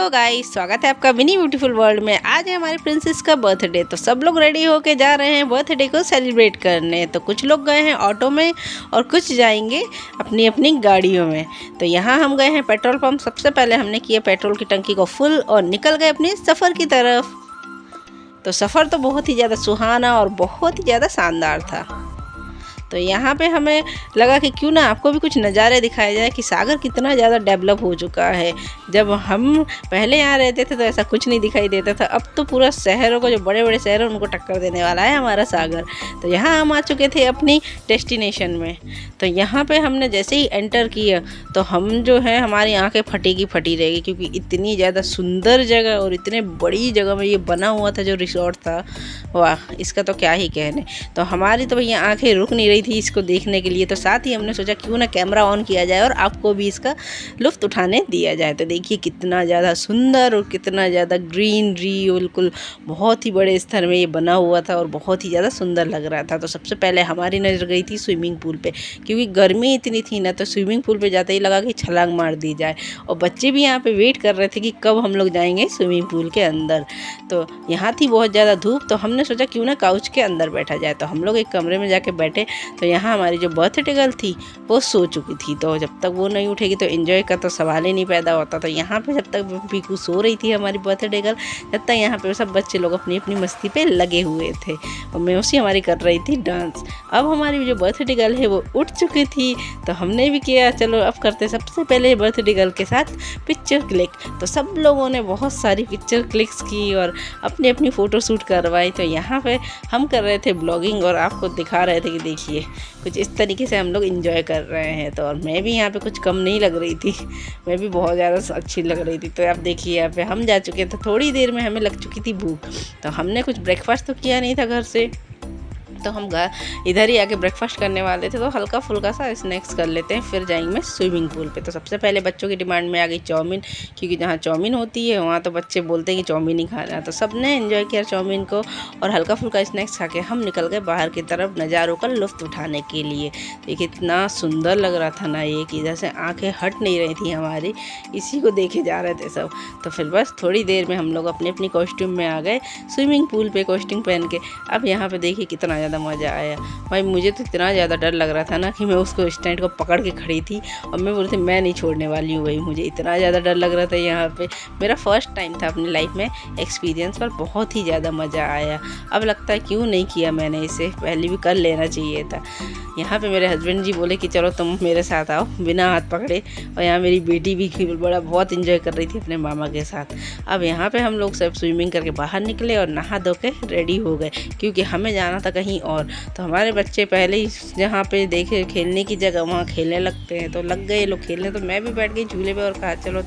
Hello guys, स्वागत है आपका मिनी ब्यूटीफुल वर्ल्ड में। आज है हमारी प्रिंसेस का बर्थडे, तो सब लोग रेडी होके जा रहे हैं बर्थडे को सेलिब्रेट करने। तो कुछ लोग गए हैं ऑटो में और कुछ जाएंगे अपनी अपनी गाड़ियों में। तो यहाँ हम गए हैं पेट्रोल पंप। सबसे पहले हमने किया पेट्रोल की टंकी को फुल और निकल गए अपने सफ़र की तरफ। तो सफ़र तो बहुत ही ज़्यादा सुहाना और बहुत ही ज़्यादा शानदार था। तो यहाँ पे हमें लगा कि क्यों ना आपको भी कुछ नज़ारे दिखाया जाए कि सागर कितना ज़्यादा डेवलप हो चुका है। जब हम पहले यहाँ रहते थे तो ऐसा कुछ नहीं दिखाई देता था। अब तो पूरा शहरों को, जो बड़े बड़े शहर हैं, उनको टक्कर देने वाला है हमारा सागर। तो यहाँ हम आ चुके थे अपनी डेस्टिनेशन में। तो यहाँ पे हमने जैसे ही एंटर किया तो हम जो है, हमारी आँखें फटी की फटी रहेगी, क्योंकि इतनी ज़्यादा सुंदर जगह और इतने बड़ी जगह में ये बना हुआ था जो रिसोर्ट था। वाह, इसका तो क्या ही कहने। तो हमारी तो भैया आँखें रुक नहीं रही थी इसको देखने के लिए। तो साथ ही हमने सोचा क्यों ना कैमरा ऑन किया जाए और आपको भी इसका लुत्फ़ उठाने दिया जाए। तो देखिए कितना ज़्यादा सुंदर और कितना ज़्यादा ग्रीनरी, बिल्कुल बहुत ही बड़े स्तर में ये बना हुआ था और बहुत ही ज़्यादा सुंदर लग रहा था। तो सबसे पहले हमारी नज़र गई थी स्विमिंग पूल पे, क्योंकि गर्मी इतनी थी ना, तो स्विमिंग पूल पे जाते ही लगा कि छलांग मार दी जाए। और बच्चे भी यहाँ पे वेट कर रहे थे कि कब हम लोग जाएंगे स्विमिंग पूल के अंदर। तो यहाँ थी बहुत ज़्यादा धूप, तो हमने सोचा क्यों ना काउच के अंदर बैठा जाए। तो हम लोग एक कमरे में जाके बैठे। तो यहाँ हमारी जो बर्थडे गर्ल थी वो सो चुकी थी। तो जब तक वो नहीं उठेगी तो एंजॉय का तो सवाल ही नहीं पैदा होता। तो यहाँ पे जब तक पीकू सो रही थी हमारी बर्थडे गर्ल, जब तक यहाँ पे सब बच्चे लोग अपनी अपनी मस्ती पे लगे हुए थे और मैं उसी हमारी कर रही थी डांस। अब हमारी जो बर्थडे गर्ल है वो उठ चुकी थी, तो हमने भी किया चलो अब करते सबसे पहले बर्थडे गर्ल के साथ पिक्चर क्लिक। तो सब लोगों ने बहुत सारी पिक्चर क्लिक्स की और अपनी अपनी फ़ोटो शूट करवाई। तो यहाँ पे हम कर रहे थे ब्लॉगिंग और आपको दिखा रहे थे कि देखिए कुछ इस तरीके से हम लोग एंजॉय कर रहे हैं। तो और मैं भी यहाँ पे कुछ कम नहीं लग रही थी, मैं भी बहुत ज़्यादा अच्छी लग रही थी। तो आप देखिए यहाँ पे हम जा चुके थे, थोड़ी देर में हमें लग चुकी थी भूख। तो हमने कुछ ब्रेकफास्ट तो किया नहीं था घर से, तो हम इधर ही आके ब्रेकफास्ट करने वाले थे। तो हल्का फुल्का सा स्नैक्स कर लेते हैं, फिर जाएंगे स्विमिंग पूल पे। तो सबसे पहले बच्चों की डिमांड में आ गई चाउमीन, क्योंकि जहाँ चाउमीन होती है वहाँ तो बच्चे बोलते हैं कि चाउमीन ही खाना है। तो सब ने एंजॉय किया चाउमीन को और हल्का फुल्का स्नैक्स खा के हम निकल गए बाहर की तरफ नज़ारों का लुत्फ़ उठाने के लिए। देखिए इतना सुंदर लग रहा था ना ये, कि जैसे आँखें हट नहीं रही थी हमारी, इसी को देखे जा रहे थे सब। तो फिर बस थोड़ी देर में हम लोग अपनी अपनी कॉस्ट्यूम में आ गए स्विमिंग पूल पे कॉस्ट्यूम पहन के। अब यहाँ पे देखिए कितना ज़्यादा मज़ा आया। भाई मुझे तो इतना ज़्यादा डर लग रहा था ना कि मैं उसको स्टैंड को पकड़ के खड़ी थी और मैं बोलती मैं नहीं छोड़ने वाली हूँ। भाई मुझे इतना ज़्यादा डर लग रहा था। यहाँ पे मेरा फर्स्ट टाइम था अपनी लाइफ में एक्सपीरियंस, पर बहुत ही ज़्यादा मज़ा आया। अब लगता है क्यों नहीं किया मैंने, इसे पहले भी कर लेना चाहिए था। यहाँ पे मेरे हस्बैंड जी बोले कि चलो तुम मेरे साथ आओ, बिना हाथ पकड़े। और यहाँ मेरी बेटी भी बहुत इंजॉय कर रही थी अपने मामा के साथ। अब यहाँ पे हम लोग सब स्विमिंग करके बाहर निकले और नहा धो के रेडी हो गए, क्योंकि हमें जाना था कहीं और। तो हमारे बच्चे पहले ही जहाँ पे देखे खेलने की जगह वहाँ खेलने लगते हैं, तो लग गए लोग खेलने। तो मैं भी बैठ गई झूले पे और कहा चलो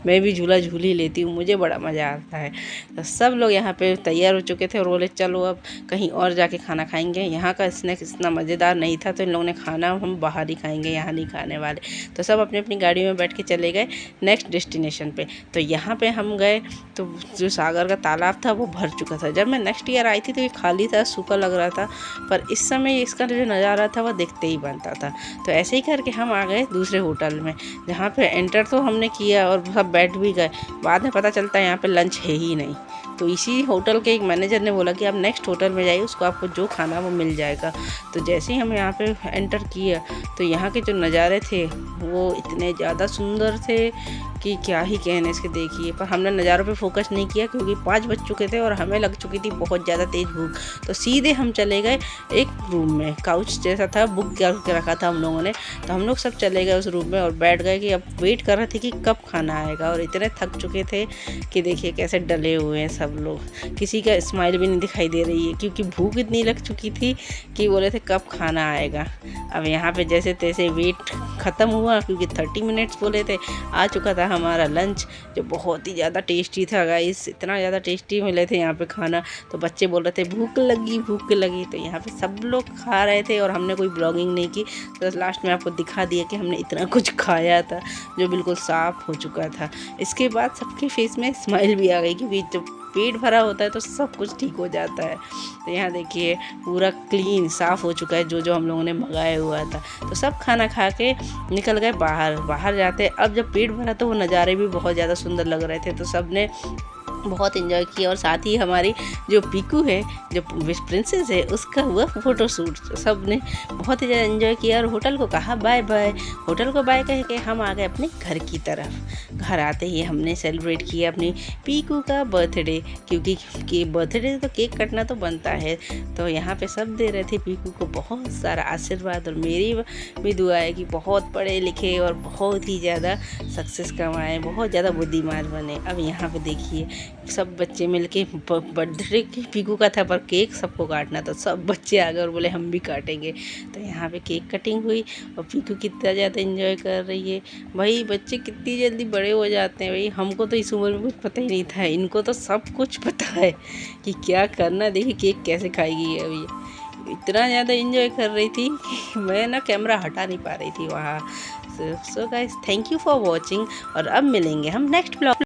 मैं भी झूला झूल ही लेती हूँ, मुझे बड़ा मज़ा आता है। तो सब लोग यहाँ पे तैयार हो चुके थे और बोले चलो अब कहीं और जाके खाना खाएंगे। यहाँ का स्नैक्स इतना मज़ेदार नहीं था, तो इन लोगों ने खाना हम बाहर ही खाएंगे, यहाँ नहीं खाने वाले। तो सब अपनी अपनी गाड़ी में बैठ के चले गए नेक्स्ट डेस्टिनेशन पे। तो यहाँ पे हम गए तो जो सागर का तालाब था वो भर चुका था। जब मैं नेक्स्ट ईयर आई थी तो ये खाली था, सूखा लग रहा था, पर इस समय इसका जो नज़ारा था वह देखते ही बनता था। तो ऐसे ही करके हम आ गए दूसरे होटल में, जहाँ पे एंटर तो हमने किया और सब बैठ भी गए। बाद में पता चलता है यहाँ पे लंच है ही नहीं। तो इसी होटल के एक मैनेजर ने बोला कि आप नेक्स्ट होटल में जाइए, उसको आपको जो खाना वो मिल जाएगा। तो जैसे ही हम यहाँ पे एंटर किया तो यहाँ के जो नज़ारे थे वो इतने ज़्यादा सुंदर थे कि क्या ही कहने इसके। देखिए, पर हमने नज़ारों पे फोकस नहीं किया क्योंकि 5 बज चुके थे और हमें लग चुकी थी बहुत ज़्यादा तेज़ भूख। तो सीधे हम चले गए एक रूम में, काउच जैसा था, बुक करके रखा था हम लोगों ने। तो हम लोग सब चले गए उस रूम में और बैठ गए कि अब वेट कर रहे थे कि कब खाना आएगा। और इतने थक चुके थे कि देखिए कैसे डले हुए हैं सब लोग, किसी का स्माइल भी नहीं दिखाई दे रही है, क्योंकि भूख इतनी लग चुकी थी कि बोले थे कब खाना आएगा। अब यहाँ पे जैसे तैसे वेट ख़त्म हुआ, क्योंकि 30 मिनट्स बोले थे। आ चुका था हमारा लंच, जो बहुत ही ज़्यादा टेस्टी था गाइस, इतना ज़्यादा टेस्टी मिले थे यहाँ पे खाना। तो बच्चे बोल रहे थे भूख लगी भूख लगी। तो यहाँ पे सब लोग खा रहे थे और हमने कोई ब्लॉगिंग नहीं की। तो लास्ट में आपको दिखा दिया कि हमने इतना कुछ खाया था जो बिल्कुल साफ़ हो चुका था। इसके बाद सबके फेस में स्माइल भी आ गई, क्योंकि जब पेट भरा होता है तो सब कुछ ठीक हो जाता है। तो यहाँ देखिए पूरा क्लीन साफ़ हो चुका है जो हम लोगों ने मंगाया हुआ था। तो सब खाना खा के निकल गए बाहर जाते। अब जब पेट भरा तो वो नज़ारे भी बहुत ज़्यादा सुंदर लग रहे थे, तो सब ने बहुत इन्जॉय किया। और साथ ही हमारी जो पीकू है, जो विश प्रिंसेस है, उसका हुआ फ़ोटो शूट। सब ने बहुत ही ज़्यादा इन्जॉय किया और होटल को कहा बाय बाय। होटल को बाय कह के हम आ गए अपने घर की तरफ। घर आते ही हमने सेलिब्रेट किया अपनी पीकू का बर्थडे, क्योंकि बर्थडे तो केक कटना तो बनता है। तो यहाँ पे सब दे रहे थे पीकू को बहुत सारा आशीर्वाद, और मेरी भी दुआ है कि बहुत पढ़े लिखे और बहुत ही ज़्यादा सक्सेस कमाएँ, बहुत ज़्यादा बुद्धिमान बने। अब यहाँ पे देखिए सब बच्चे मिलके बर्थडे पीकू का था पर केक सबको काटना था। सब बच्चे आ गए और बोले हम भी काटेंगे। तो यहाँ पे केक कटिंग हुई और पीकू कितना ज़्यादा एंजॉय कर रही है। भाई बच्चे कितनी जल्दी बड़े हो जाते हैं भाई, हमको तो इस उम्र में कुछ पता ही नहीं था, इनको तो सब कुछ पता है कि क्या करना। देखिए केक कैसे खाएगी अभी, इतना ज़्यादा एंजॉय कर रही थी कि मैं ना कैमरा हटा नहीं पा रही थी वहाँ। So guys, thank you for watching, और अब मिलेंगे हम नेक्स्ट ब्लॉग।